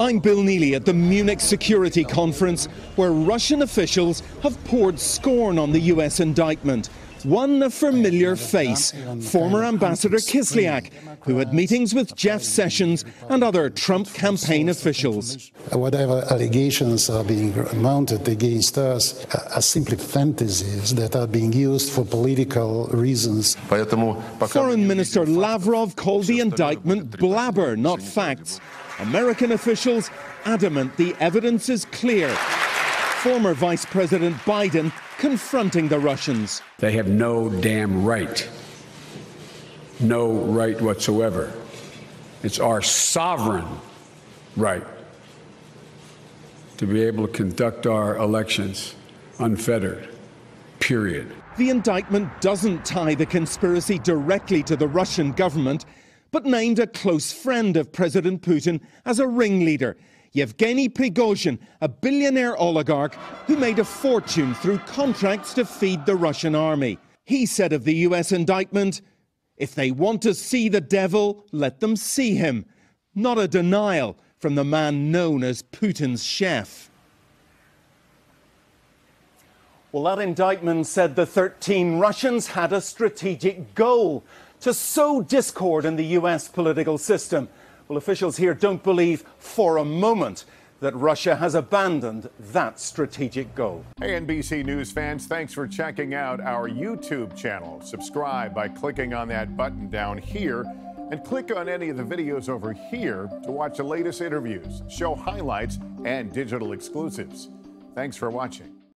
I'm Bill Neely at the Munich Security Conference, where Russian officials have poured scorn on the US indictment. One a familiar face, former Ambassador Kislyak, who had meetings with Jeff Sessions and other Trump campaign officials. Whatever allegations are being mounted against us are simply fantasies that are being used for political reasons. Foreign Minister Lavrov called the indictment blabber, not facts. American officials adamant the evidence is clear. Former Vice President Biden confronting the Russians. They have no damn right. No right whatsoever. It's our sovereign right to be able to conduct our elections unfettered, period. The indictment doesn't tie the conspiracy directly to the Russian government, but named a close friend of President Putin as a ringleader, Yevgeny Prigozhin, a billionaire oligarch who made a fortune through contracts to feed the Russian army. He said of the US indictment, "If they want to see the devil, let them see him." Not a denial from the man known as Putin's chef. Well, that indictment said the 13 Russians had a strategic goal: to sow discord in the US political system. Well, officials here don't believe for a moment that Russia has abandoned that strategic goal. Hey, NBC News fans, thanks for checking out our YouTube channel. Subscribe by clicking on that button down here, and click on any of the videos over here to watch the latest interviews, show highlights, and digital exclusives. Thanks for watching.